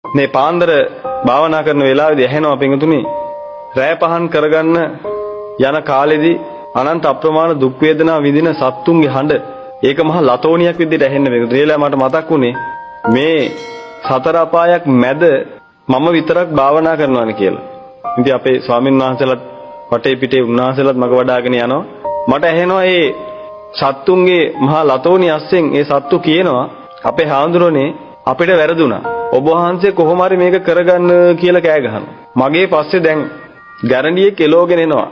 මේ පාන්දර භාවනා කරන වෙලාවේදී ඇහෙනවා පින්තුනි රැය පහන් කරගන්න යන කාලෙදී අනන්ත අප්‍රමාණ දුක් වේදනා විඳින සත්තුන්ගේ හඬ ඒක මහා ලතෝනියක් විදිහට ඇහෙන්න පින්තුනි. ඒලා මට මතක් වුණේ මේ සතර අපායක් මැද මම විතරක් භාවනා කරනවානේ කියලා. ඉතින් අපේ ස්වාමීන් වහන්සේලාත් වටේ පිටේ උන්වහන්සේලාත් මග වඩාගෙන යනවා. මට ඇහෙනවා මේ සත්තුන්ගේ මහා ලතෝනි අස්සෙන් ඒ සත්තු කියනවා අපේ හාමුදුරනේ අපිට වැරදුනා. ඔබ වහන්සේ කොහොම හරි මේක කරගන්න කියලා කෑ ගහනවා. මගේ පස්සේ දැන් ගැරන්ඩියේ කෙලෝගෙන එනවා.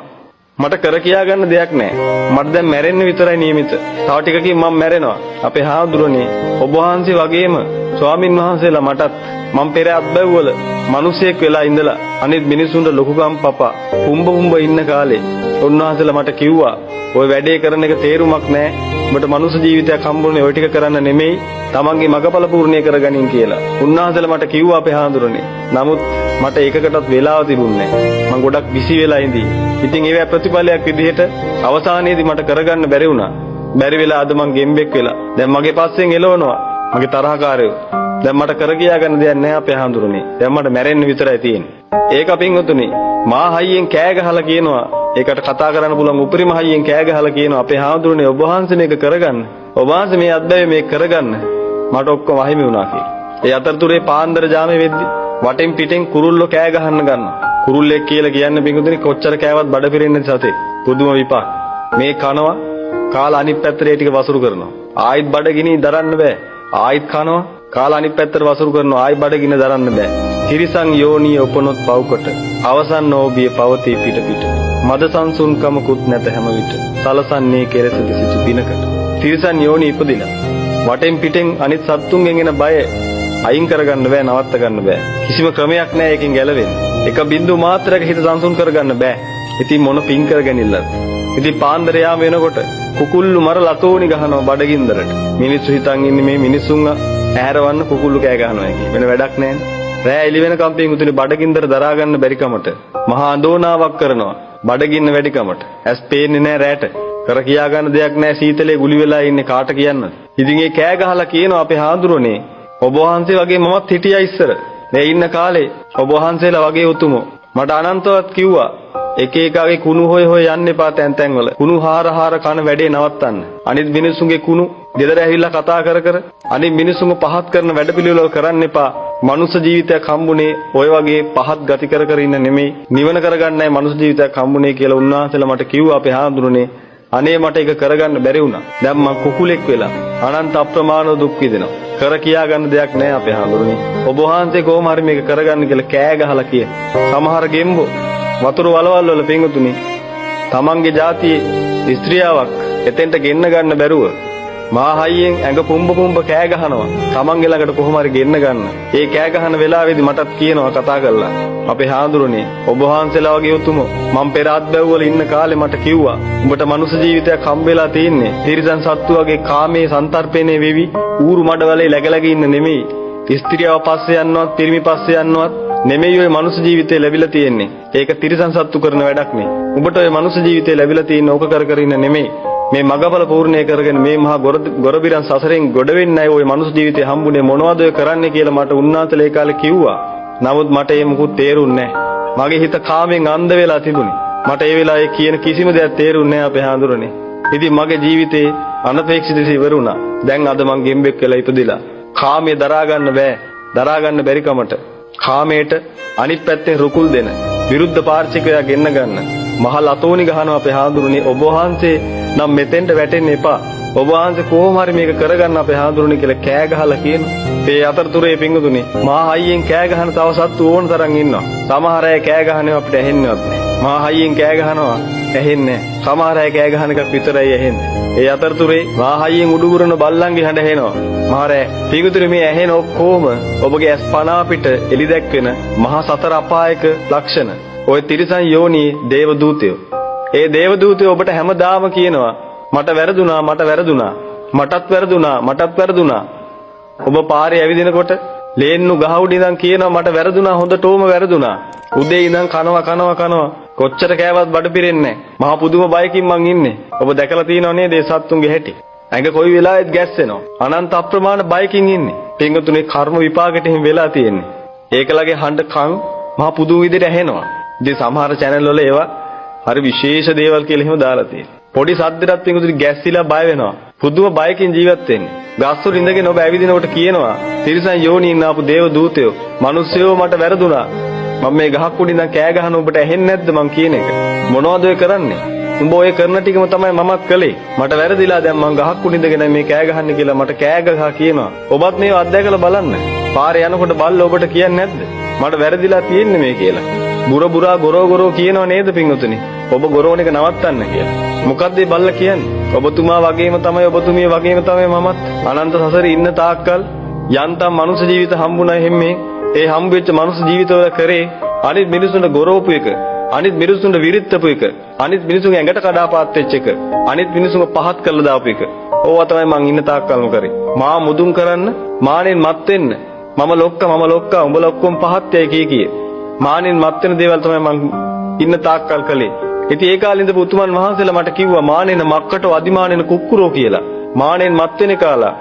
මට කර කියා ගන්න දෙයක් නැහැ. මට දැන් මැරෙන්න විතරයි නියමිත. තව ටිකකින් මම මැරෙනවා. අපේ හාමුදුරනේ ඔබ වහන්සේ වගේම ස්වාමින් වහන්සේලා මටත් මම පෙර අත්බැව්වල මිනිසෙක් වෙලා ඉඳලා අනිත් මිනිසුන්ට ලොකුකම් පපා පුම්බ ඉන්න කාලේ උන්වහන්සේලා මට කිව්වා ඔය වැඩේ කරන එක තේරුමක් නැහැ. උඹට මනුස්ස ජීවිතයක් හම්බුනේ ඔය ටික කරන්න නෙමෙයි. තමන්ගේ මගපල පූර්ණේ කරගනින් කියලා. උන්වහන්සේලා මට කිව්වා අපේ හාමුදුරනේ. නමුත් මට ඒකකටත් වෙලාව තිබුණේ නැහැ. මම ගොඩක් බිසි වෙලා ඉඳී. ඉතින් ඒවැ ප්‍රතිඵලයක් විදිහට අවසානයේදී මට කරගන්න බැරි වුණා. බැරි වෙලා අද මං ගෙම්බෙක් වෙලා. දැන් මගේ පස්සෙන් එළවනවා. මගේ තරහකාරයෝ. දැන් මට කර කියා ගන්න දෙයක් නැහැ අපේ හාමුදුරනේ. දැන් මට මැරෙන්න විතරයි තියෙන්නේ. ඒක පින්වතුනි මා හයියෙන් කෑ ගහලා කියනවා. ඒකට කතා කරන්න පුළුවන් උපරිම හයියෙන් කෑ ගහලා කියනවා අපේ හාමුදුරනේ ඔබ වහන්සේ මේක කරගන්න. ඔබ වහන්සේ මේ අත්දැකීම මේක කරගන්න. මට ඔක්කොම අහිමි වුණා කියලා. ඒ අතරතුරේ පාන්දර ජාමේ වෙද්දි වටෙන් පිටෙන් කුරුල්ලෝ කෑ ගහන්න ගන්නවා. කුරුල්ලෙක් කියලා කියන්නේ පින්වතුනි කොච්චර කෑවත් බඩ පිරෙන්නේ සතේ. පුදුම විපාක. මේ කනවා කාලා අනිත් පැත්තට ඒ ටික වසුරු කරනවා. ආයිත් බඩගිනි දරන්න බෑ. ආයිත් කනවා කාලා අනිත් පැත්තට වසුරු කරනවා. ආයි බඩගින්න දරන්න බෑ. තිරිසන් යෝනිය උපනොත් පව්කොට අවසන් නොබිය පවතී පිට පිට. මද සංසුන්කමකුත් නැත හැම විට. සලසන්නේ කෙලෙස කිසිදු දිනකට. තිරිසන් යෝනි ඉපදිලා වටෙන් පිටෙන් අනිත් සත්තුන්ගෙන් එන බය අයින් කරගන්න බෑ, නවත්ත ගන්න බෑ. කිසිම ක්‍රමයක් නැහැ ඒකෙන් ගැලවෙන්න. එක බින්දු මාත්‍රයක හිත සංසුන් කරගන්න බෑ. ඉතින් මොන පිං කරගනින්නද? ඉතින් පාන්දර යාම වෙනකොට කුකුල්ලු මර ලතෝනි ගහනවා බඩගින්දරට. මිනිස්සු හිතන් ඉන්නේ මේ මිනිස්සුන්ව ඇහැරවන්න කුකුල්ලු කෑ ගහනවා කියලා. වෙන වැඩක් නැහැ. රෑ එළි වෙනකම් පිංගුතුනි බඩගින්දර දරා ගන්න බැරි කමට මහා අඳෝනාවක් කරනවා. බඩගින්න වැඩි කමට. ඇස් පේන්නේ නැහැ රැට. කර කියා ගන්න දෙයක් නැහැ. සීතලේ ගුලි වෙලා ඉන්නේ කාට කියන්නද? ඉතින් ඒ කෑ ගහලා කියනවා අපේ හාමුදුරනේ ඔබ වහන්සේ වගේ මමත් හිටියා ඉස්සර. මේ ඉන්න කාලේ ඔබ වහන්සේලා වගේ උතුමෝ මට අනන්තවත් කිව්වා එක එකාගේ කුණු හොය යන්න එපා තැන් වල. කුණු හාර කන වැඩේ නවත්තන්න. අනිත් මිනිස්සුන්ගේ කුණු ගෙදර ඇවිල්ලා කතා කර අනිත් මිනිස්සුන්ව පහත් කරන වැඩපිළිවෙල කරන්න එපා. මනුස්ස ජීවිතයක් හම්බුනේ ඔය වගේ පහත් ගති කර ඉන්න නෙමෙයි. නිවන කරගන්නයි මනුස්ස ජීවිතයක් හම්බුනේ කියලා උන්වහන්සේලා මට කිව්වා අපේ හාමුදුරනේ. අනේ මට ඒක කරගන්න බැරි වුණා. දැන් මං කුකුලෙක් වෙලා අනන්ත අප්‍රමාණ දුක් විඳිනවා. කර කියා ගන්න දෙයක් නැහැ අපේ හාමුදුරනේ. ඔබ වහන්සේ කොහොම හරි මේක කරගන්න කියලා කෑ ගහලා කිය. සමහර ගෙම්බෝ වතුර වලවල් වල පිංගුතුනි තමන්ගේ ජාතියේ ස්ත්‍රියාවක් එතෙන්ට ගෙන්න ගන්න බැරුව මහා හයියෙන් ඇඟ පුම්බ කෑ ගහනවා. තමන්ගේ ළඟට කොහොම හරි ගෙන්න ගන්න. ඒ කෑ ගහන වෙලාවේදී මටත් කියනවා කතා කරලා අපේ හාමුදුරනේ ඔබ වහන්සේලා වගේ උතුමෝ මම පෙර අත්බැව්වල ඉන්න කාලේ මට කිව්වා උඹට මනුස්ස ජීවිතයක් හම්බෙලා තියෙන්නේ තිරිසන් සත්තු වගේ කාමයේ සන්තරපේනේ වෙවි ඌරු මඩවලේ läග ඉන්න නෙමෙයි. ස්ත්‍රියව පස්සේ යන්නවත් පිරිමි පස්සේ යන්නවත් නෙමෙයි ඔය මනුස්ස ජීවිතේ ලැබිලා තියෙන්නේ. ඒක තිරිසන් සත්තු කරන වැඩක් නේ. උඹට ඔය මනුස්ස ජීවිතේ ලැබිලා තියෙන්නේ ඕක කර ඉන්න නෙමෙයි. මේ මගපල පූර්ණේ කරගෙන මේ මහා ගොරබිරන් සසරෙන් ගොඩ වෙන්නයි ওই මනුස්ස ජීවිතේ හම්බුනේ මොනවද ඔය කරන්නේ කියලා මට උන්නාතල ඒ කාලේ කිව්වා. නමුත් මට ඒ මුකුත් තේරුන්නේ නැහැ. මගේ හිත කාමෙන් අන්ධ වෙලා තිබුණේ. මට ඒ වෙලාවේ කියන කිසිම දෙයක් තේරුන්නේ නැහැ අපේ හාමුදුරනේ. ඉතින් මගේ ජීවිතේ අනපේක්ෂිතව ඉවර වුණා. දැන් අද මං ගෙම්බෙක් වෙලා ඉපදිලා. කාමයේ දරා ගන්න බෑ. දරා ගන්න බැරි කමට කාමයට අනිත් පැත්තෙන් රුකුල් දෙන විරුද්ධ පාර්ශවිකයා ගෙන්න ගන්න. මහා ලතෝනි ගහනවා අපේ හාමුදුරනේ ඔබ වහන්සේ නම් මෙතෙන්ට වැටෙන්න එපා. ඔබ වහන්සේ කොහොම හරි මේක කරගන්න අපේ හාමුදුරනේ කියලා කෑ ගහලා කියනවා. ඒ අතරතුරේ පිංගුතුනි මහා හයියෙන් කෑ ගහන තව සත්තු ඕන තරම් ඉන්නවා. සමහර අය කෑ ගහන්නේ අපිට ඇහෙන්නවත් නැහැ. මහා හයියෙන් කෑ ගහනවා ඇහෙන්නේ නැහැ. සමහර අය කෑ ගහන එකක් විතරයි ඇහෙන්නේ. ඒ අතරතුරේ මහා හයියෙන් උඩුගුරන බල්ලන්ගේ හඬ ඇහෙනවා. මහරෑ පිංගුතුනි මේ ඇහෙන ඔක්කොම ඔබගේ ඇස් පන අපිට එලි දැක්වෙන මහා සතර අපායක ලක්ෂණ. ඔය තිරිසන් යෝනි දේව දූතයෝ. ඒ දේව දූතයෝ ඔබට හැමදාම කියනවා මට වැරදුනා මටත් වැරදුනා. ඔබ පාරේ ඇවිදිනකොට ලේන්නු ගහ උඩ ඉඳන් කියනවා මට වැරදුනා හොඳටම වැරදුනා. උදේ ඉඳන් කනවා කොච්චර කෑවත් බඩ පිරෙන්නේ නැහැ. මහා පුදුම බයකින් මං ඉන්නේ. ඔබ දැකලා තියෙනව නේද ඒ සත්තුන්ගේ හැටි? ඇඟ කොයි වෙලාවෙත් ගැස්සෙනවා. අනන්ත අප්‍රමාණ බයකින් ඉන්නේ. පින්වතුනි කර්ම විපාකෙට හිම වෙලා තියෙන්නේ. ඒකලගේ හඬ කන් මහා පුදුම විදිහට ඇහෙනවා. ඉතින් සමහර channel වල ඒවා හරි විශේෂ දේවල් කියලා එහෙම දාලා තියෙනවා. පොඩි සද්දයකට පිටුතුනි ගැස්සිලා බය වෙනවා. පුදුම බයකින් ජීවත් වෙන්නේ. ගස්වල ඉඳගෙන ඔබ ඇවිදිනකොට කියනවා තිරිසන් යෝනියින් ආපු දේව දූතයෝ මිනිස්සුયો මට වැරදුනා. මම මේ ගහක් උඩින් ඉඳන් කෑ ගහන ඔබට ඇහෙන්නේ නැද්ද මං කියන එක? මොනවද ඔය කරන්නේ? උඹ ඔය කරන ටිකම තමයි මමත් කළේ. මට වැරදිලා දැන් මං ගහක් උඩින් ඉඳගෙන මේ කෑ ගහන්නේ කියලා මට කෑ ගහා කියනවා. ඔබත් මේව අත්දැකලා බලන්න. පාරේ යනකොට බල්ල ඔබට කියන්නේ නැද්ද? මට වැරදිලා තියෙන්නේ මේ කියලා. බුරා ගොරෝ කියනව නේද පින්වතුනි? ඔබ ගොරෝන එක නවත්තන්න කියලා. මොකද්ද මේ බල්ල කියන්නේ? ඔබතුමා වගේම තමයි ඔබතුමිය වගේම තමයි මමත්. අනන්ත සසරේ ඉන්න තාක්කල් යන්තම් මනුෂ්‍ය ජීවිත හම්බුණා හැම්මේ. ඒ හම්බ වෙච්ච මනුෂ්‍ය ජීවිතවල කරේ අනිත් මිනිසුන්ට ගොරෝපු එක, අනිත් මිනිසුන්ට විරිත්තපු එක, අනිත් මිනිසුන්ගේ ඇඟට කඩාපාත් වෙච්ච එක, අනිත් මිනිසුන්ව පහත් කරලා දාපු එක. ඕවා තමයි මං ඉන්න තාක්කල්ම කරේ. මා මුදුන් කරන්න, මානෙන් මත් වෙන්න. මම ලොක්කා උඹලා ඔක්කොම පහත් යයි කිය. මානෙන් මත් වෙන දේවල් තමයි මං ඉන්න තාක්කල් කළේ. ඉතින් ඒ කාලේ ඉඳපු උතුමන් වහන්සේලා මට කිව්වා මානෙන මක්කටෝ අදිමානෙන කුක්කුරෝ කියලා. මානෙන් මත් වෙන කාලා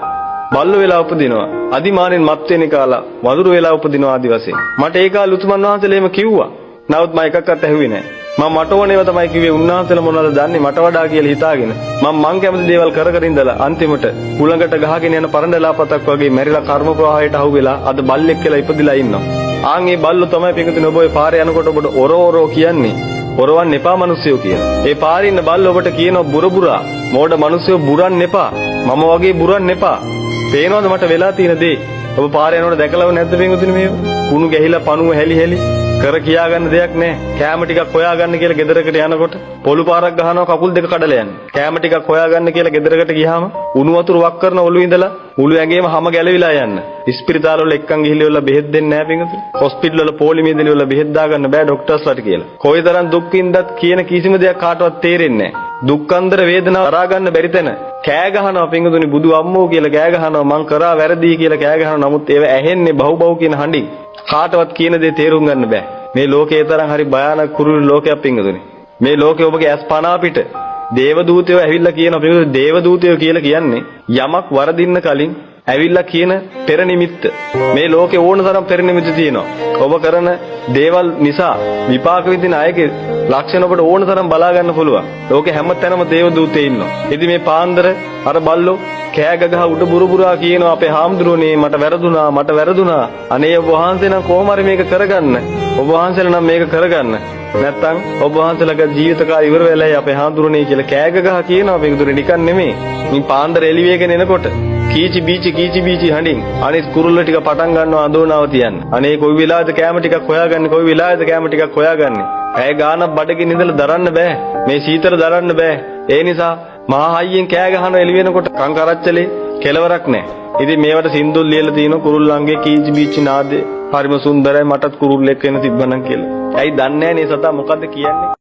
බල්ලෝ වෙලා උපදිනවා. අදිමානෙන් මත් වෙන කාලා වඳුරු වෙලා උපදිනවා ආදි වශයෙන්. මට ඒ කාලේ උතුමන් වහන්සේලා එහෙම කිව්වා. නමුත් මම එකක්වත් ඇහුවේ නැහැ. මම මට ඕනේව තමයි කිව්වේ උන්වහන්සේලා මොනවද දන්නේ මට වඩා කියලා හිතාගෙන. මං කැමති දේවල් කර ඉඳලා අන්තිමට කුලඟට ගහගෙන යන පරණලාපතක් වගේ මැරිලා කර්ම ප්‍රවාහයට අහු වෙලා අද බල්ලෙක් කියලා ඉපදිලා ඉන්නවා. ආන් ඒ බල්ලෝ තමයි පිටුතුනේ ඔබ ඔය පාරේ යනකොට ඔබට ඔරෝ කියන්නේ. ඔරවන්න එපා මිනිස්සුયો කියලා. ඒ පාරේ ඉන්න බල්ලෝ ඔබට කියනවා බුරා. මෝඩ මිනිස්සුયો බුරන්න එපා. මම වගේ බුරන්න එපා. පේනවද මට වෙලා තියෙන දේ? ඔබ පාරේ යනකොට දැකලව නැද්ද පිටුතුනේ මේව? කුණු ගැහිලා පණුව හැලි කර කියා ගන්න දෙයක් නැහැ. කැම ටිකක් හොයාගන්න කියලා ගෙදරකට යනකොට පොළු පාරක් ගහනවා කකුල් දෙක කඩලා යන්නේ. කැම ටිකක් හොයාගන්න කියලා ගෙදරකට ගියාම උණු වතුර වක් කරන ඔළුව ඉඳලා මුළු ඇඟේම හැම ගැලවිලා යන්න. ඉස්පිරිතාල වල එක්කන් ගිහිල්ලා බෙහෙත් දෙන්නේ නැහැ පිංගුතුනි. හොස්පිටල් වල පොලිමේදලි වල බෙහෙත් දාගන්න බෑ ડોක්ටර්ස්ලාට කියලා. කොයිතරම් දුක් විඳත් කියන කිසිම දෙයක් කාටවත් තේරෙන්නේ නැහැ. දුක්ඛන්දර වේදනාව දරා ගන්න බැරි තැන කෑ ගහනවා පිංගුතුනි බුදු අම්මෝ කියලා කෑ ගහනවා මං කරා වැරදි කියලා කෑ ගහනවා. නමුත් ඒව ඇහෙන්නේ බහුබහු කියන හඬින්. කාටවත් කියන දේ තේරුම් ගන්න බෑ. මේ ලෝකේ තරම් හරි භයානක කුරුළු ලෝකයක් පිංගුතුනි. මේ ලෝකේ ඔබගේ ඇස් පන අපිට දේව දූතයෝ ඇවිල්ලා කියනවා පිංගුතුනි දේව දූතයෝ කියලා කියන්නේ යමක් වරදින්න කලින් ඇවිල්ලා කියන පෙර නිමිත්ත. මේ ලෝකේ ඕන තරම් පෙර නිමිති තියෙනවා. ඔබ කරන දේවල් නිසා විපාක විඳින අයගේ ලක්ෂණ ඔබට ඕන තරම් බලා ගන්න පුළුවන්. ලෝකේ හැම තැනම දේව දූතයෝ ඉන්නවා. ඉතින් මේ පාන්දර අර බල්ලෝ කෑ ගගහ උඩ බුරුබුරා කියනවා අපේ හාමුදුරුවනේ මට වැරදුනා. අනේ ඔබ වහන්සේ නම් කොහොම හරි මේක කරගන්න. ඔබ වහන්සේලා නම් මේක කරගන්න. නැත්තම් ඔබ වහන්සේලාගේ ජීවිත කාලය ඉවර වෙලායි අපේ හාමුදුරුවනේ කියලා කෑ ගගහ කියනවා මේක දුර නිකන් නෙමෙයි. මේ පාන්දර එළිවේගෙන එනකොට කීචි බීචි හඬින් අනිත් කුරුල්ල ටික පටන් ගන්නවා අඳෝනාව තියන්න. අනේ කොයි වෙලාවද කැම ටිකක් හොයාගන්නේ. ඇය ගානක් බඩගින්න ඉඳලා දරන්න බෑ. මේ සීතල දරන්න බෑ. ඒ නිසා මහා හයියෙන් කෑ ගහනවා එළි වෙනකොට කං කරච්චලේ කෙලවරක් නැහැ. ඉතින් මේවට සින්දුල් ලියලා තියෙනවා කුරුල්ලන්ගේ කීචි බීචි නාදේ හරිම සුන්දරයි මටත් කුරුල්ලෙක් වෙන්න තිබ්බනම් කියලා. ඇයි දන්නේ නැහැ නේ සතා මොකද්ද කියන්නේ?